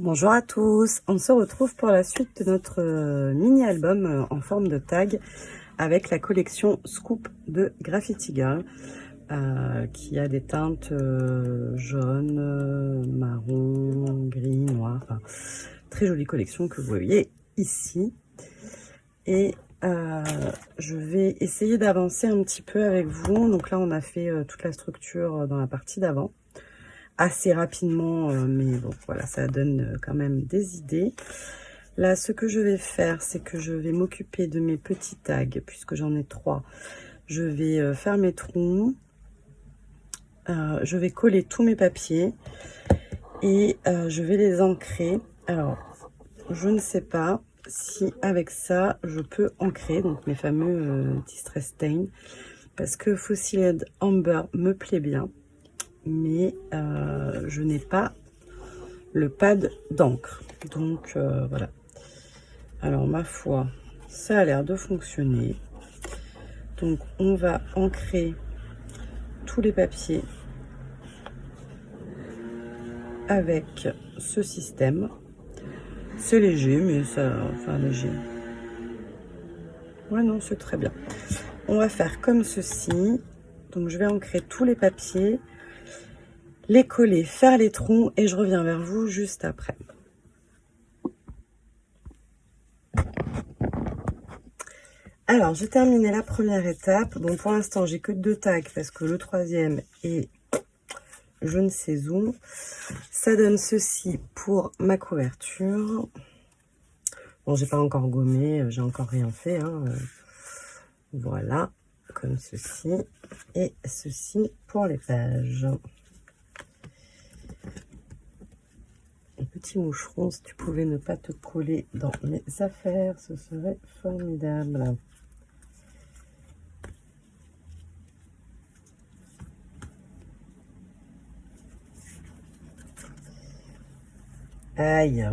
Bonjour à tous, on se retrouve pour la suite de notre mini-album en forme de tag avec la collection Scoop de Graffiti Girl qui a des teintes jaune, marron, gris, noir, enfin, très jolie collection que vous voyez ici. Et je vais essayer d'avancer un petit peu avec vous. Donc là on a fait toute la structure dans la partie d'avant. Assez rapidement, mais bon, voilà, ça donne quand même des idées. Là, ce que je vais faire, c'est que je vais m'occuper de mes petits tags, puisque j'en ai 3. Je vais faire mes trous. Je vais coller tous mes papiers et je vais les ancrer. Alors, je ne sais pas si avec ça, je peux ancrer, donc mes fameux Distress Stain, parce que Fossilhead Amber me plaît bien. Mais je n'ai pas le pad d'encre, donc voilà. Alors ma foi, ça a l'air de fonctionner. Donc on va ancrer tous les papiers avec ce système. C'est léger, mais ça, enfin léger. Ouais, non, c'est très bien. On va faire comme ceci. Donc je vais ancrer tous les papiers, les coller, faire les troncs et je reviens vers vous juste après. Alors, j'ai terminé la première étape. Bon, pour l'instant, j'ai que 2 tags parce que le troisième est je ne sais où. Ça donne ceci pour ma couverture. Bon, j'ai pas encore gommé, j'ai encore rien fait. Hein. Voilà, comme ceci. Et ceci pour les pages. Un petit moucheron, si tu pouvais ne pas te coller dans mes affaires, ce serait formidable. Aïe.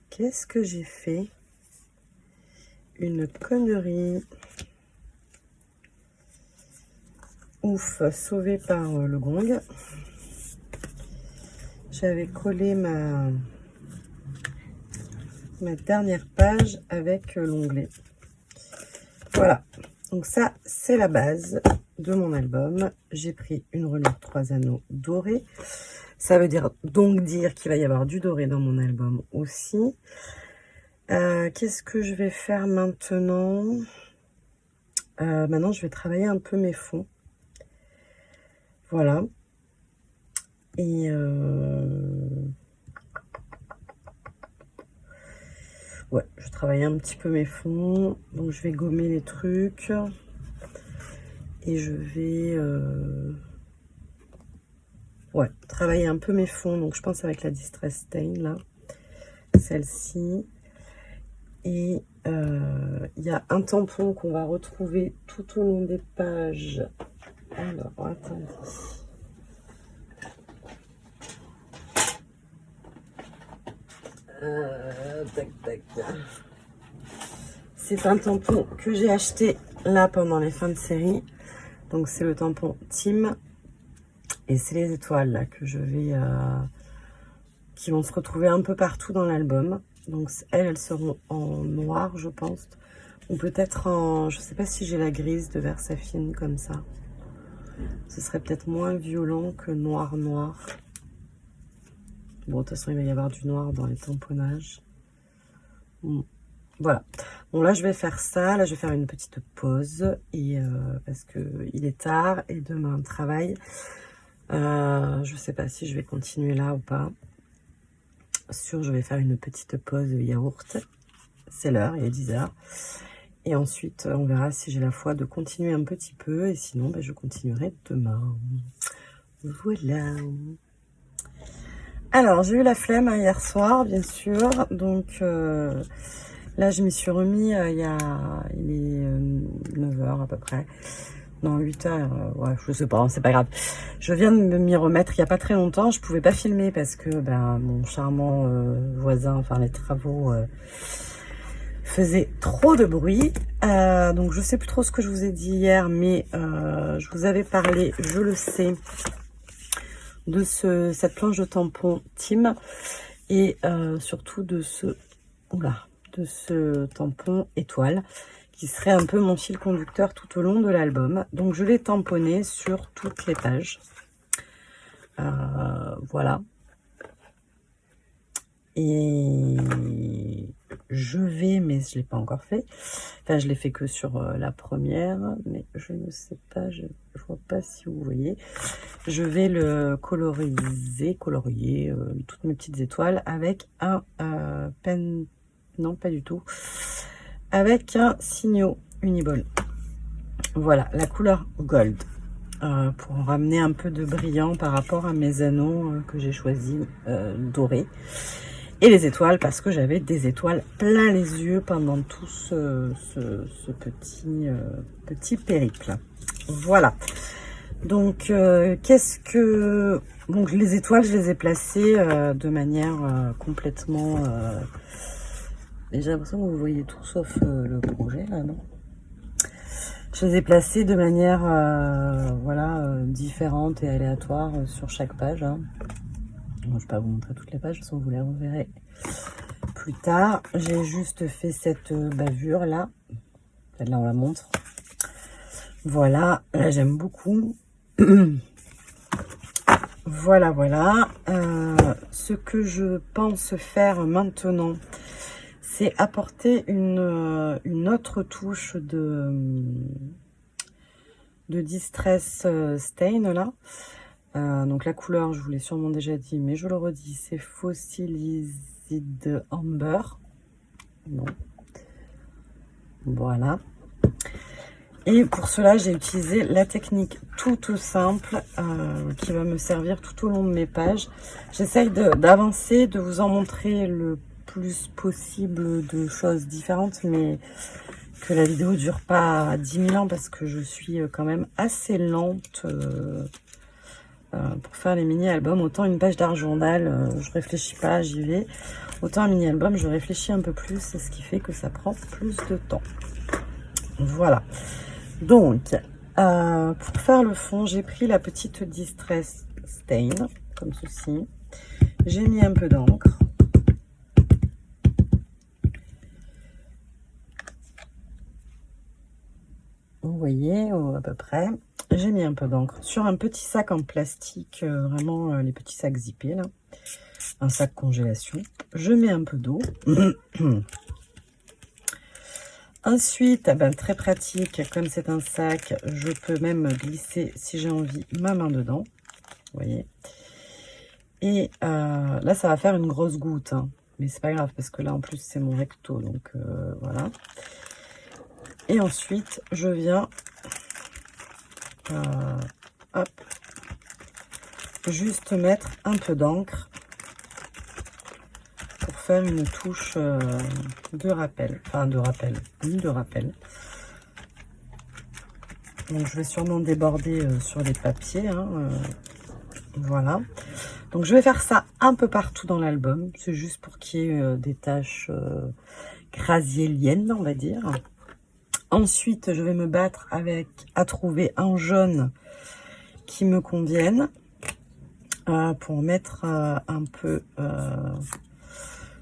Qu'est-ce que j'ai fait? Une connerie. Ouf, sauvé par le gong. J'avais collé ma dernière page avec l'onglet. Voilà, donc ça c'est la base de mon album. J'ai pris une reliure 3 anneaux dorée. Ça veut dire qu'il va y avoir du doré dans mon album aussi. Qu'est-ce que je vais faire maintenant? Maintenant je vais travailler un peu mes fonds. Voilà. Et ouais, je travaille un petit peu mes fonds. Donc je vais gommer les trucs. Et je vais ouais, travailler un peu mes fonds. Donc je pense avec la Distress Stain là. Celle-ci. Et il y a un tampon qu'on va retrouver tout au long des pages. Alors, attendez. Tac, tac. C'est un tampon que j'ai acheté là pendant les fins de série. Donc c'est le tampon Team. Et c'est les étoiles là que je vais... qui vont se retrouver un peu partout dans l'album. Donc elles seront en noir, je pense. Ou peut-être en... Je sais pas si j'ai la grise de Versafine comme ça. Ce serait peut-être moins violent que noir. Bon, de toute façon, il va y avoir du noir dans les tamponnages. Voilà. Bon, là, je vais faire ça. Là, je vais faire une petite pause. Et parce qu'il est tard et demain, travail. Je sais pas si je vais continuer là ou pas. Je vais faire une petite pause yaourt. C'est l'heure, il est 10h. Et ensuite, on verra si j'ai la foi de continuer un petit peu. Et sinon, ben, je continuerai demain. Voilà. Alors, j'ai eu la flemme hein, hier soir, bien sûr. Donc, là, je m'y suis remis il est 9h à peu près. Non, 8h, ouais, je sais pas, c'est pas grave. Je viens de m'y remettre il n'y a pas très longtemps. Je pouvais pas filmer parce que ben, mon charmant voisin, enfin les travaux faisait trop de bruit. Donc je sais plus trop ce que je vous ai dit hier, mais je vous avais parlé, je le sais, de cette planche de tampon Team et surtout de ce tampon étoile qui serait un peu mon fil conducteur tout au long de l'album. Donc je l'ai tamponné sur toutes les pages. Voilà. Et je vais, mais je ne l'ai pas encore fait. Enfin, je l'ai fait que sur la première, mais je ne sais pas, je vois pas si vous voyez. Je vais le colorier toutes mes petites étoiles avec un pen, non pas du tout, avec un Signo Uniball. Voilà, la couleur gold. Pour ramener un peu de brillant par rapport à mes anneaux que j'ai choisi dorés. Et les étoiles, parce que j'avais des étoiles plein les yeux pendant tout ce petit périple. Voilà. Donc, donc les étoiles, je les ai placées de manière complètement... Et j'ai l'impression que vous voyez tout sauf le projet, là, non? Je les ai placées de manière voilà, différente et aléatoire sur chaque page. Hein. Bon, je ne vais pas vous montrer toutes les pages, de toute façon vous les reverrez plus tard. J'ai juste fait cette bavure là. Là on la montre. Voilà, là j'aime beaucoup. Voilà, voilà. Ce que je pense faire maintenant, c'est apporter une autre touche de Distress Stain là. Donc la couleur, je vous l'ai sûrement déjà dit, mais je le redis, c'est Fossilized Amber. Non. Voilà. Et pour cela, j'ai utilisé la technique toute simple qui va me servir tout au long de mes pages. J'essaye d'avancer, de vous en montrer le plus possible de choses différentes, mais que la vidéo dure pas 10 000 ans parce que je suis quand même assez lente pour faire les mini-albums. Autant une page d'art journal, je réfléchis pas, j'y vais. Autant un mini-album, je réfléchis un peu plus, c'est ce qui fait que ça prend plus de temps. Voilà. Donc, pour faire le fond, j'ai pris la petite Distress Stain, comme ceci. J'ai mis un peu d'encre. Vous voyez, à peu près. J'ai mis un peu d'encre sur un petit sac en plastique, vraiment les petits sacs zippés là, un sac congélation. Je mets un peu d'eau. Ensuite, très pratique, comme c'est un sac, je peux même glisser, si j'ai envie, ma main dedans. Vous voyez. Et là, ça va faire une grosse goutte, hein, mais c'est pas grave parce que là, en plus, c'est mon recto, donc voilà. Et ensuite, je viens hop, juste mettre un peu d'encre pour faire une touche de rappel. Enfin, de rappel. Oui, de rappel. Donc, je vais sûrement déborder sur les papiers. Hein, voilà. Donc, je vais faire ça un peu partout dans l'album. C'est juste pour qu'il y ait des taches grasieliennes, on va dire. Ensuite, je vais me battre à trouver un jaune qui me convienne pour mettre un peu...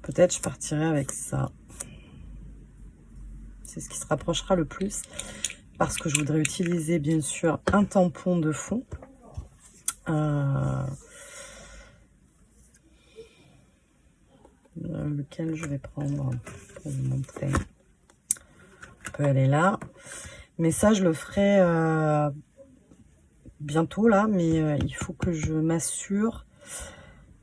peut-être je partirai avec ça. C'est ce qui se rapprochera le plus parce que je voudrais utiliser bien sûr un tampon de fond. Lequel je vais prendre pour vous montrer. On peut aller là. Mais ça, je le ferai bientôt là. Mais il faut que je m'assure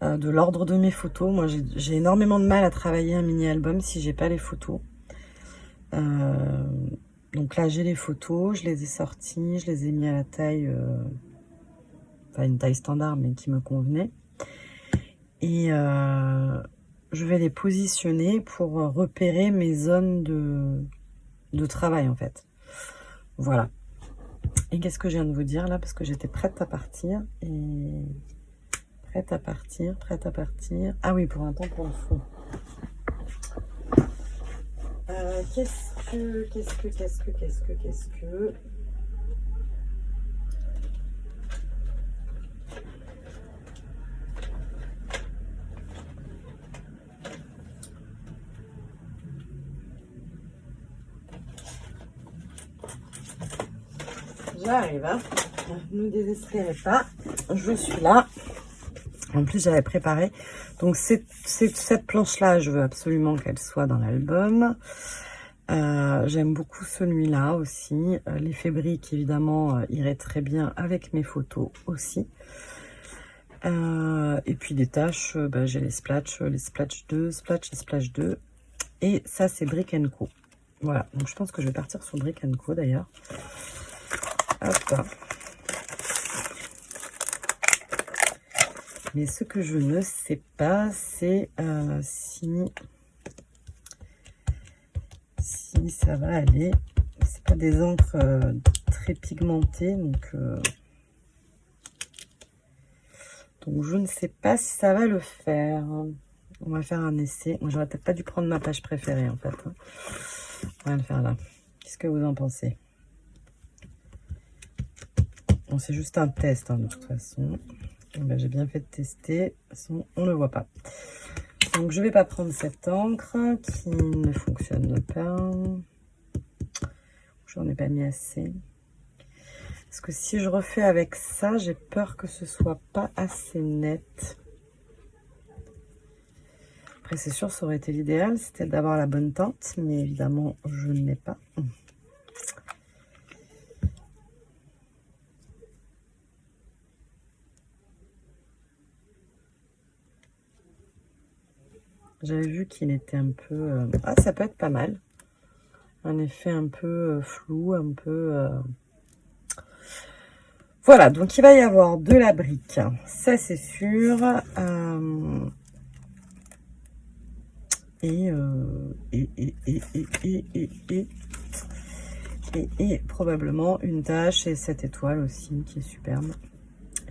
de l'ordre de mes photos. Moi, j'ai énormément de mal à travailler un mini-album si j'ai pas les photos. Donc là, j'ai les photos. Je les ai sorties. Je les ai mis à la taille... enfin, une taille standard, mais qui me convenait. Et... je vais les positionner pour repérer mes zones de travail en fait. Voilà. Et qu'est-ce que je viens de vous dire là? Parce que j'étais prête à partir. Et prête à partir, prête à partir. Ah oui, pour un temps pour le fond. Qu'est-ce que... J'arrive, hein. Ne désespérez pas, je suis là. En plus, j'avais préparé. Donc, cette planche-là, je veux absolument qu'elle soit dans l'album. J'aime beaucoup celui-là aussi. L'effet brique, évidemment, irait très bien avec mes photos aussi. Et puis des tâches, j'ai les Splash 2, Splash 2. Et ça, c'est Brick & Co. Voilà, donc je pense que je vais partir sur Brick & Co d'ailleurs. Hop. Mais ce que je ne sais pas, c'est si ça va aller. C'est pas des encres très pigmentées, donc je ne sais pas si ça va le faire. On va faire un essai. Moi, j'aurais peut-être pas dû prendre ma page préférée en fait. Hein. On va le faire là. Qu'est-ce que vous en pensez? Bon, c'est juste un test hein, de toute façon. J'ai bien fait de tester. De toute façon, on ne le voit pas. Donc, je vais pas prendre cette encre qui ne fonctionne pas. J'en ai pas mis assez. Parce que si je refais avec ça, j'ai peur que ce soit pas assez net. Après, c'est sûr, ça aurait été l'idéal, c'était d'avoir la bonne teinte. Mais évidemment, je ne l'ai pas. J'avais vu qu'il était un peu... Ah, ça peut être pas mal. Un effet un peu flou, un peu... Voilà, donc il va y avoir de la brique. Ça, c'est sûr. Et probablement une tache et cette étoile aussi qui est superbe.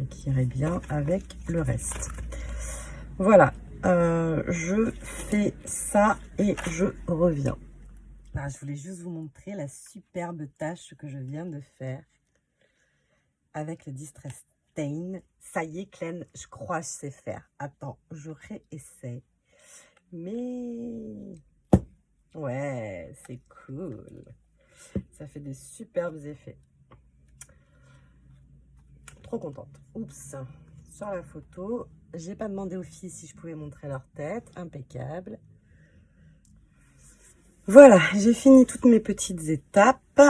Et qui irait bien avec le reste. Voilà. Je fais ça et je reviens. Ah, je voulais juste vous montrer la superbe tâche que je viens de faire avec le Distress Stain. Ça y est, Clem, je crois que je sais faire. Attends, je réessaye. Mais ouais, c'est cool. Ça fait des superbes effets. Trop contente. Oups, sur la photo, j'ai pas demandé aux filles si je pouvais montrer leur tête. Impeccable. Voilà, j'ai fini toutes mes petites étapes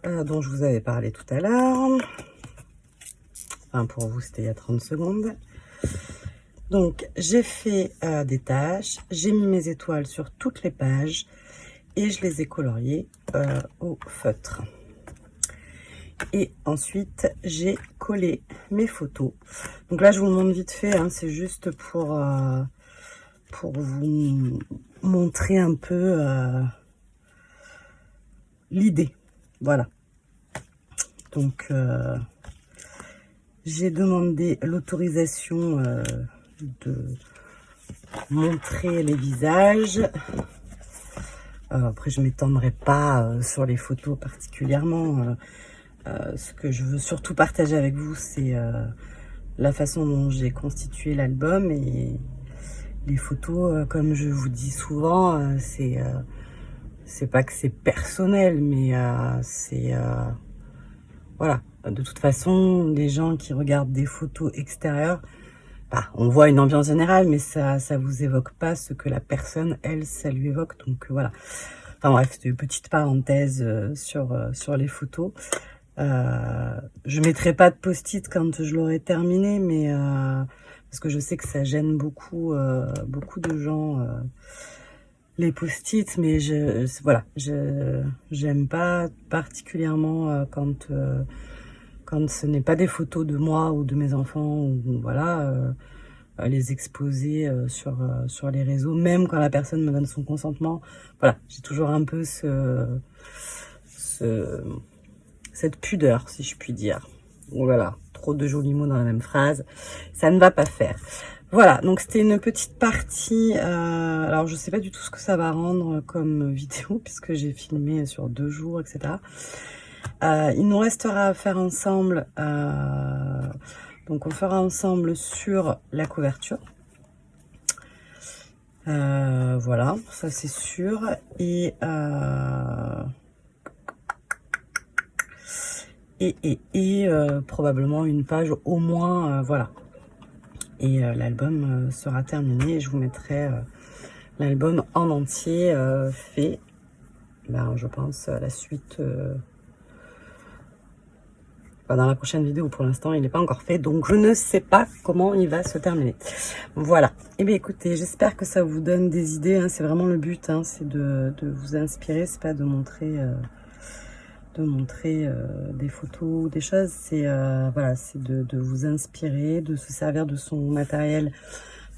dont je vous avais parlé tout à l'heure. Enfin, pour vous, c'était il y a 30 secondes. Donc, j'ai fait des tâches, j'ai mis mes étoiles sur toutes les pages et je les ai coloriées au feutre. Et ensuite, j'ai collé mes photos. Donc là, je vous le montre vite fait, hein, c'est juste pour vous montrer un peu l'idée. Voilà. Donc, j'ai demandé l'autorisation de montrer les visages. Après, je ne m'étendrai pas sur les photos particulièrement. Ce que je veux surtout partager avec vous, c'est la façon dont j'ai constitué l'album. Et les photos, comme je vous dis souvent, c'est pas que c'est personnel, mais c'est... voilà. De toute façon, les gens qui regardent des photos extérieures, on voit une ambiance générale, mais ça vous évoque pas ce que la personne, elle, ça lui évoque. Donc voilà. Enfin bref, c'est une petite parenthèse sur les photos. Je mettrai pas de post-it quand je l'aurai terminé, mais parce que je sais que ça gêne beaucoup de gens les post-it, mais voilà, j'aime pas particulièrement quand ce n'est pas des photos de moi ou de mes enfants, ou voilà, les exposer sur les réseaux, même quand la personne me donne son consentement. Voilà, j'ai toujours un peu cette pudeur, si je puis dire. Donc voilà, trop de jolis mots dans la même phrase, ça ne va pas faire. Voilà, donc c'était une petite partie. Alors, je sais pas du tout ce que ça va rendre comme vidéo, puisque j'ai filmé sur 2 jours, etc. Il nous restera à faire ensemble. Donc, on fera ensemble sur la couverture. Voilà, ça c'est sûr. Et probablement une page au moins, voilà. Et l'album sera terminé. Je vous mettrai l'album en entier fait. Ben, je pense à la suite dans la prochaine vidéo. Pour l'instant, il n'est pas encore fait, donc je ne sais pas comment il va se terminer. Voilà. Et bien écoutez, j'espère que ça vous donne des idées. Hein. C'est vraiment le but, hein, c'est de vous inspirer. C'est pas de montrer des photos ou des choses, c'est voilà, c'est de vous inspirer, de se servir de son matériel.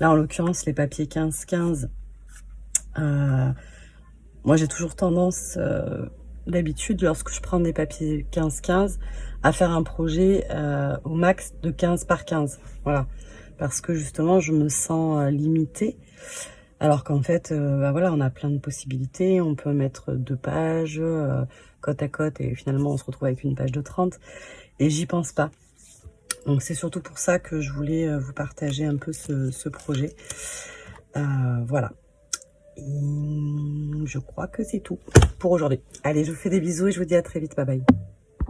Là, en l'occurrence, les papiers 15-15. Moi, j'ai toujours tendance, d'habitude, lorsque je prends des papiers 15-15, à faire un projet au max de 15 par 15. Voilà. Parce que justement, je me sens limitée. Alors qu'en fait, bah voilà, on a plein de possibilités. On peut mettre 2 pages côte à côte et finalement, on se retrouve avec une page de 30. Et j'y pense pas. Donc, c'est surtout pour ça que je voulais vous partager un peu ce projet. Voilà. Et je crois que c'est tout pour aujourd'hui. Allez, je vous fais des bisous et je vous dis à très vite. Bye bye.